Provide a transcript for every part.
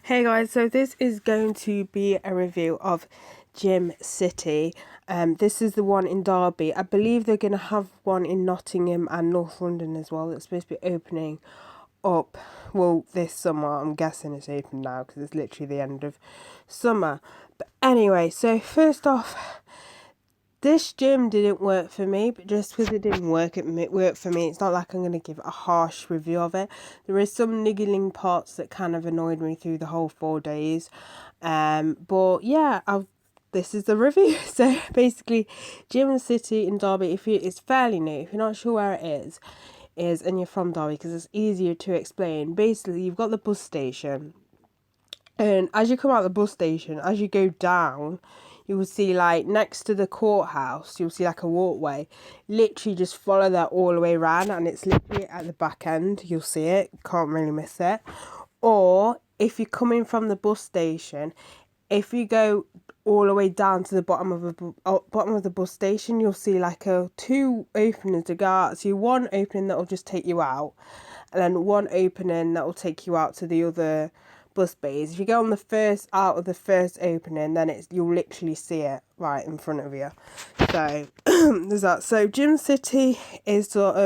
Hey guys, so this is going to be a review of Gym City. This is the one in Derby. I believe they're going to have one in Nottingham and North London as well. It's supposed to be opening up, well, this summer. I'm guessing it's open now because it's literally the end of summer. But anyway, so first off, this gym didn't work for me, but just because it didn't work, it worked for me. It's not like I'm going to give a harsh review of it. There is some niggling parts that kind of annoyed me through the whole 4 days. But yeah, this is the review. So basically, Gym City in Derby, it's fairly new. If you're not sure where it is and you're from Derby, because it's easier to explain. Basically, you've got the bus station. And as you come out of the bus station, as you go down, you will see, like, next to the courthouse, you'll see like a walkway. Literally just follow that all the way around, and it's literally at the back end. You'll see it, can't really miss it. Or if you're coming from the bus station, if you go all the way down to the bottom of the bus station, you'll see like two openings to go out. So one opening that will just take you out, and then one opening that will take you out to the other bus bays. If you go on out of the first opening, then you'll literally see it right in front of you. So there's that. So Gym City is it's sort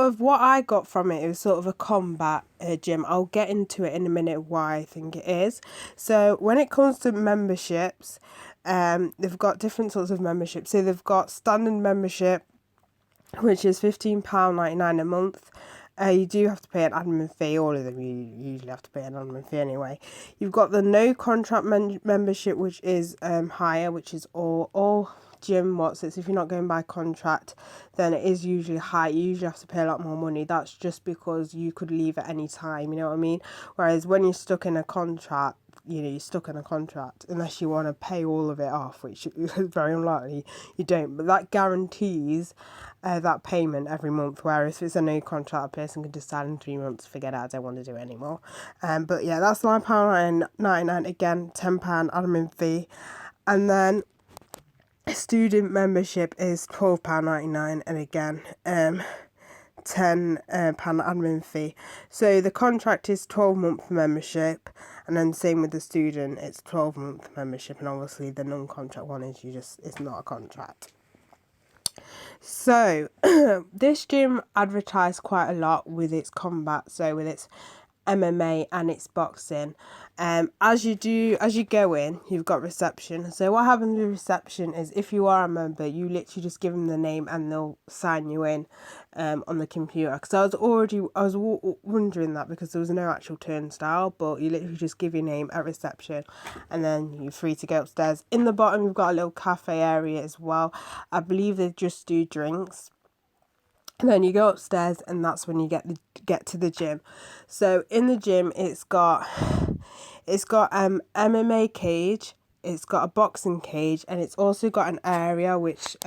of what I got from it. It was sort of a combat gym. I'll get into it in a minute why I think it is. So when it comes to memberships, they've got different sorts of memberships. So they've got standard membership, which is £15.99 a month. You do have to pay an admin fee. All of them you usually have to pay an admin fee anyway. You've got the no contract membership, which is higher, which is all gym what's it. So if you're not going by contract, then it is usually high. You usually have to pay a lot more money. That's just because you could leave at any time, you know what I mean? Whereas when you're stuck in a contract, you're stuck in a contract unless you want to pay all of it off, which is very unlikely you don't. But that guarantees that payment every month, whereas if it's a no contract, a person can decide in 3 months, forget it, I don't want to do it anymore. But yeah, that's £9.99, again, £10 admin fee. And then student membership is £12.99, and again, £10 admin fee. So the contract is 12-month membership, and then same with the student, it's 12-month membership, and obviously the non-contract one is it's not a contract. So this gym advertised quite a lot with its combat, so with its MMA and its boxing. As you go in, you've got reception. So what happens with reception is, if you are a member, you literally just give them the name and they'll sign you in on the computer. Because I was wondering that, because there was no actual turnstile, but you literally just give your name at reception and then you're free to go upstairs. In the bottom, you've got a little cafe area as well. I believe they just do drinks. And then you go upstairs, and that's when you get to the gym. So in the gym, it's got MMA cage, it's got a boxing cage, and it's also got an area which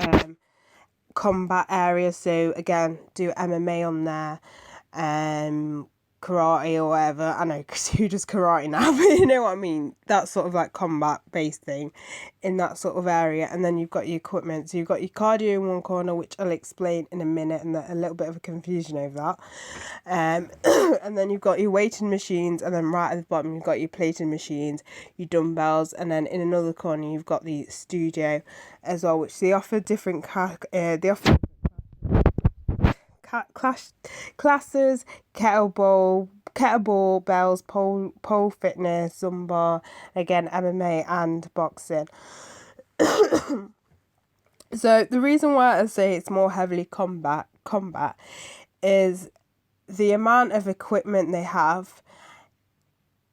combat area. So again, do MMA on there, karate or whatever. I know, because who does karate now? But you know what I mean. That sort of like combat based thing in that sort of area. And then you've got your equipment. So you've got your cardio in one corner, which I'll explain in a minute, and a little bit of a confusion over that. And then you've got your weighting machines, and then right at the bottom you've got your plating machines, your dumbbells, and then in another corner you've got the studio as well, which they offer different classes, kettlebell bells, pole fitness, Zumba, again MMA and boxing. So the reason why I say it's more heavily combat is the amount of equipment they have.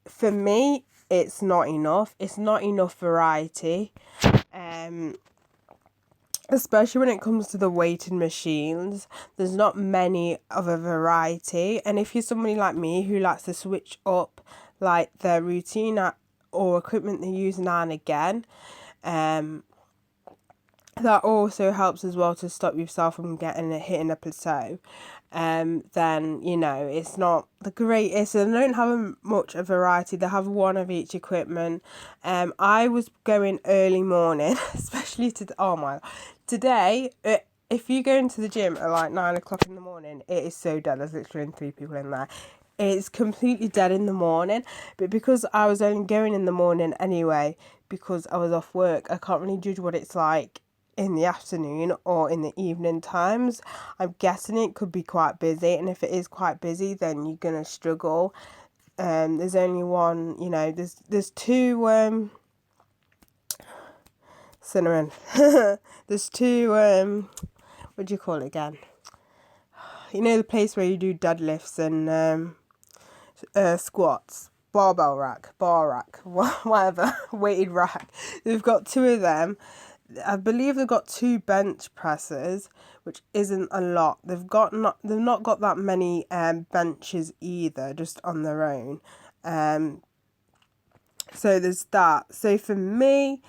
For me, it's not enough. It's not enough variety. Especially when it comes to the weighting machines, there's not many of a variety. And if you're somebody like me who likes to switch up like their routine or equipment they use now and again, that also helps as well to stop yourself from hitting a plateau. Then it's not the greatest. They don't have much of variety. They have one of each equipment. I was going early morning, especially today. If you go into the gym at like 9 o'clock in the morning, it is so dead. There's literally 3 people in there. it's completely dead in the morning. But because I was only going in the morning anyway, because I was off work, I can't really judge what it's like in the afternoon or in the evening times. I'm guessing it could be quite busy, and if it is quite busy, then you're gonna struggle. There's only one, there's two cinnamon. There's two what do you call it again? You know the place where you do deadlifts and squats, barbell rack, bar rack, whatever, weighted rack. They've got two of them. I believe they've got two bench presses, which isn't a lot. They've not got that many benches either, just on their own. So there's that. So for me,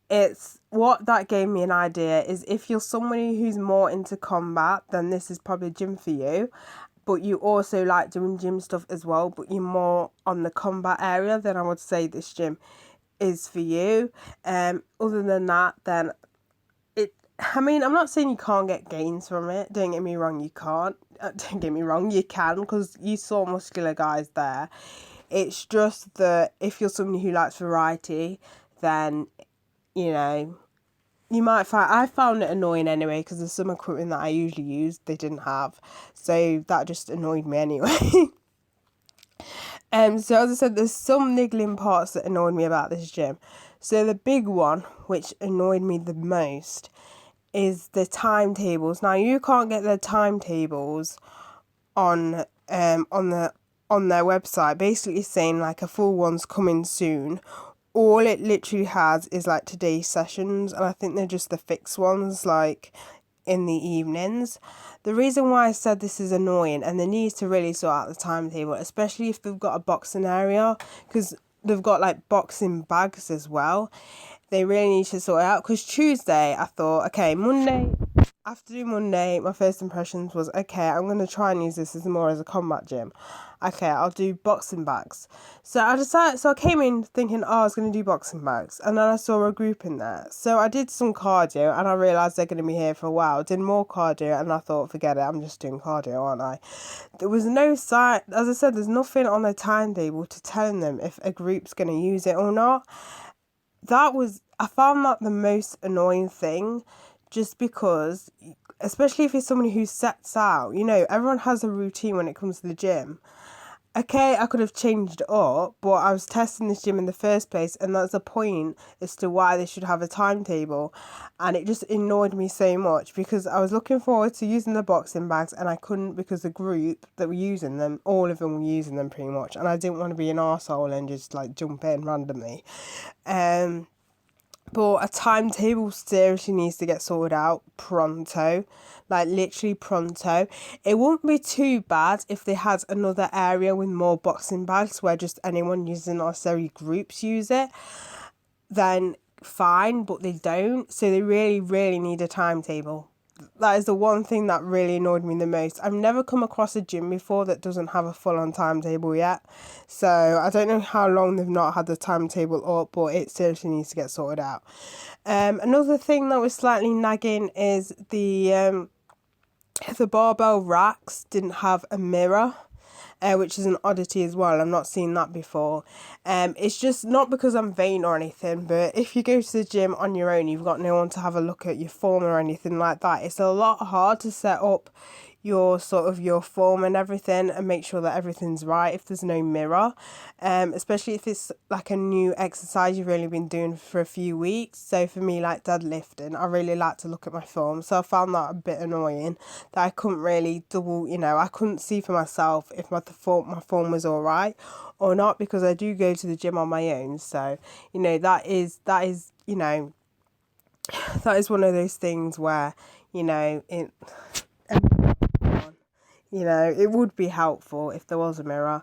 it's what that gave me an idea is if you're somebody who's more into combat, then this is probably a gym for you. But you also like doing gym stuff as well, but you're more on the combat area, then I would say this gym is for you. Other than that, then I'm not saying you can't get gains from it. Don't get me wrong, you can't. Don't get me wrong, you can, because you saw muscular guys there. It's just that if you're somebody who likes variety, then, you might find... I found it annoying anyway, because there's some equipment that I usually use they didn't have. So that just annoyed me anyway. So as I said, there's some niggling parts that annoyed me about this gym. So the big one, which annoyed me the most, is the timetables. Now you can't get the timetables on their website, basically saying like a full one's coming soon. All it literally has is like today's sessions, and I think they're just the fixed ones, like in the evenings. The reason why I said this is annoying, and they need to really sort out the timetable, especially if they've got a boxing area, because they've got like boxing bags as well. They really need to sort it out, because Tuesday I thought, okay, after doing Monday, my first impressions was, okay, I'm going to try and use this as more as a combat gym. Okay, I'll do boxing bags. So I came in thinking, I was going to do boxing bags. And then I saw a group in there. So I did some cardio, and I realised they're going to be here for a while. Did more cardio, and I thought, forget it, I'm just doing cardio, aren't I? There was no sign, as I said, there's nothing on the timetable to telling them if a group's going to use it or not. I found that the most annoying thing, just because, especially if you're somebody who sets out, everyone has a routine when it comes to the gym. Okay, I could have changed it up, but I was testing this gym in the first place, and that's the point as to why they should have a timetable. And it just annoyed me so much, because I was looking forward to using the boxing bags, and I couldn't, because the group that were using them, all of them were using them pretty much, and I didn't want to be an arsehole and just like jump in randomly. But a timetable seriously needs to get sorted out pronto, like literally pronto. It wouldn't be too bad if they had another area with more boxing bags where just anyone using, not necessarily groups, use it. Then fine, but they don't. So they really, really need a timetable. That is the one thing that really annoyed me the most. I've never come across a gym before that doesn't have a full-on timetable yet. So I don't know how long they've not had the timetable up, but it seriously needs to get sorted out. Another thing that was slightly nagging is the barbell racks didn't have a mirror. Which is an oddity as well. I've not seen that before. It's just not because I'm vain or anything, but if you go to the gym on your own, you've got no one to have a look at your form or anything like that. It's a lot hard to set up your form and everything and make sure that everything's right if there's no mirror, especially if it's like a new exercise you've really been doing for a few weeks. So for me, like deadlifting, I really like to look at my form, so I found that a bit annoying that I couldn't really I couldn't see for myself if my form was all right or not, because I do go to the gym on my own. So that is that is one of those things where it would be helpful if there was a mirror.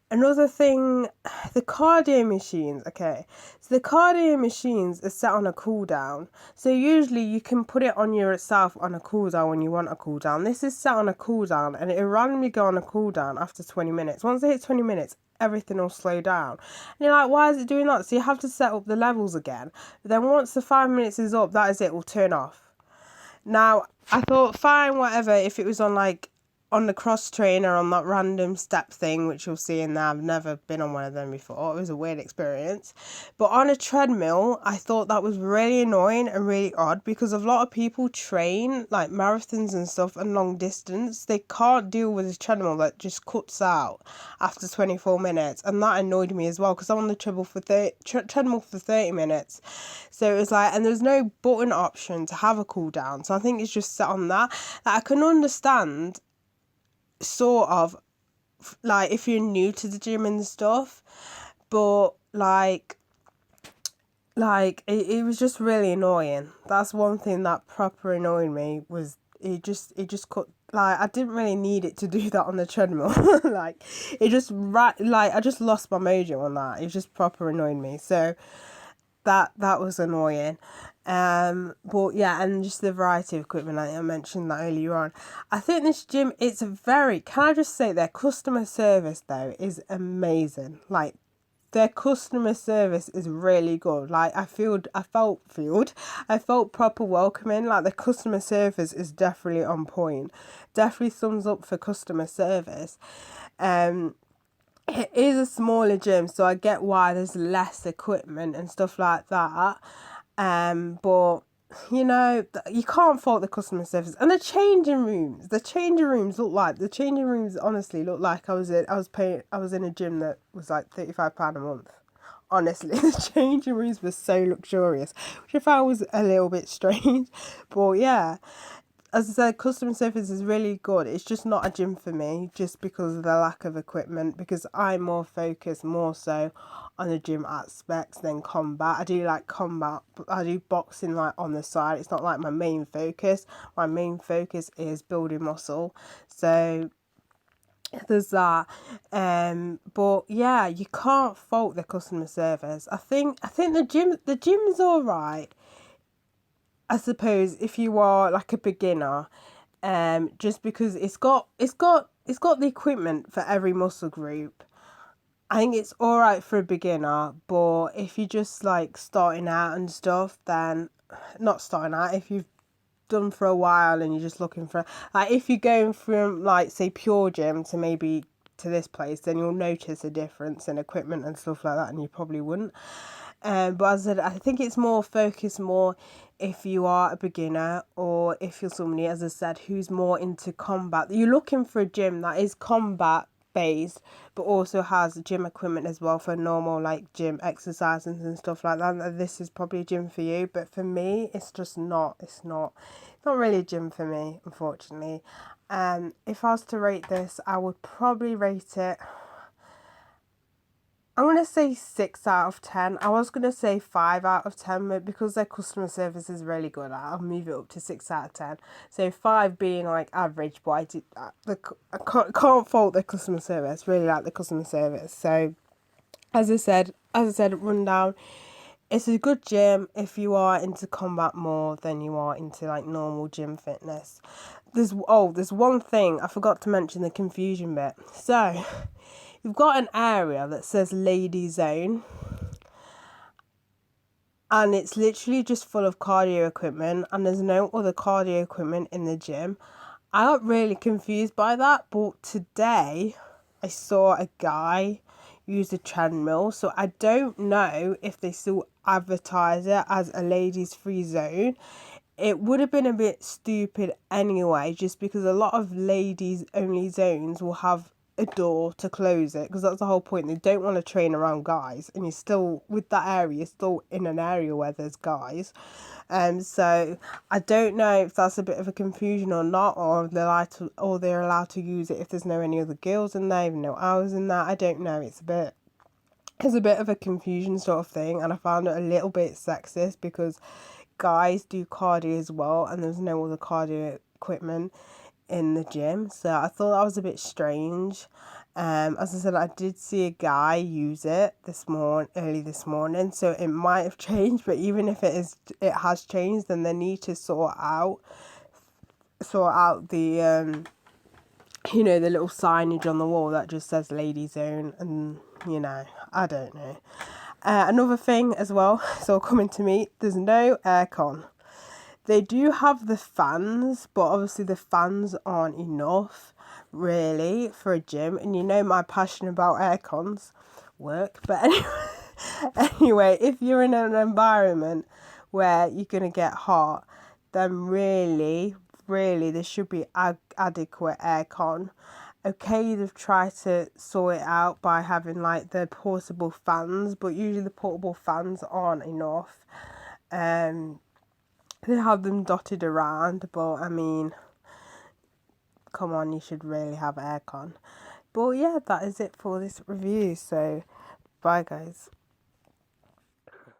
Another thing, the cardio machines. Okay, so the cardio machines are set on a cooldown. So usually you can put it on yourself on a cooldown when you want a cooldown. This is set on a cooldown, and it will randomly go on a cooldown after 20 minutes. Once it hits 20 minutes, everything will slow down. And you're like, why is it doing that? So you have to set up the levels again. But then once the 5 minutes is up, that is it, will turn off. Now, I thought, fine, whatever, if it was on like on the cross trainer on that random step thing, which you'll see in there. I've never been on one of them before. It was a weird experience. But on a treadmill, I thought that was really annoying and really odd, because a lot of people train like marathons and stuff and long distance. They can't deal with a treadmill that just cuts out after 24 minutes. And that annoyed me as well, because I'm on the treadmill for 30 minutes. So it was like, and there's no button option to have a cool down. So I think it's just set on that. Like, I can understand sort of, like, if you're new to the gym and stuff, but it was just really annoying. That's one thing that proper annoyed me, was it just cut. Like, I didn't really need it to do that on the treadmill. Like, it just I just lost my mojo on that. It just proper annoyed me. So that was annoying. But yeah, and just the variety of equipment, I mentioned that earlier on. I think this gym, it's can I just say, their customer service though is amazing. Like, their customer service is really good. Like, I felt proper welcoming. Like, the customer service is definitely on point. Definitely thumbs up for customer service. It is a smaller gym, so I get why there's less equipment and stuff like that. But you know, you can't fault the customer service. And the changing rooms. The changing rooms honestly look like I was in a gym that was like £35 a month. Honestly, the changing rooms were so luxurious, which I found was a little bit strange. But yeah, as I said, customer service is really good. It's just not a gym for me, just because of the lack of equipment, because I'm more focused more so on the gym aspects than combat. I do like combat, but I do boxing like on the side. It's not like my main focus. My main focus is building muscle. So there's that. But yeah, you can't fault the customer service. I think the gym is all right, I suppose, if you are like a beginner, just because it's got the equipment for every muscle group. I think it's all right for a beginner, but if you're just like starting out and stuff, then not starting out. If you've done for a while and you're just looking for, like, if you're going from like say Pure Gym to maybe to this place, then you'll notice a difference in equipment and stuff like that, and you probably wouldn't. But as I said, I think it's more focused more if you are a beginner, or if you're somebody, as I said, who's more into combat. You're looking for a gym that is combat based, but also has gym equipment as well for normal like gym exercises and stuff like that. This is probably a gym for you, but for me, it's just not. It's not really a gym for me, unfortunately. If I was to rate this, I would probably rate it, I'm going to say 6 out of 10. I was going to say 5 out of 10, but because their customer service is really good, I'll move it up to 6 out of 10. So 5 being like average, but I can't fault the customer service. Really like the customer service. So as I said, rundown. It's a good gym if you are into combat more than you are into like normal gym fitness. There's one thing I forgot to mention, the confusion bit. So you've got an area that says Lady Zone, and it's literally just full of cardio equipment, and there's no other cardio equipment in the gym. I got really confused by that, but today I saw a guy use a treadmill, so I don't know if they still advertise it as a ladies free zone. It would have been a bit stupid anyway, just because a lot of ladies only zones will have a door to close it, because that's the whole point. They don't want to train around guys, and you're still with that area, you're still in an area where there's guys. So I don't know if that's a bit of a confusion or not, or they're allowed to use it if there's no any other girls in there, even no hours in that. I don't know. It's a bit of a confusion sort of thing, and I found it a little bit sexist, because guys do cardio as well, and there's no other cardio equipment in the gym. So I thought that was a bit strange. As I said, I did see a guy use it early this morning, so it might have changed. But even if it has changed, then they need to sort out the the little signage on the wall that just says Lady Zone, and I don't know. Another thing as well, so coming to me, there's no aircon. They do have the fans, but obviously the fans aren't enough. really, for a gym. And you know my passion about aircons work. But anyway, if you're in an environment where you're going to get hot, then really, there should be adequate aircon. Okay, they've tried to sort it out by having like the portable fans, but usually the portable fans aren't enough. They have them dotted around, but I mean, come on, you should really have aircon. But yeah, that is it for this review. So, bye guys.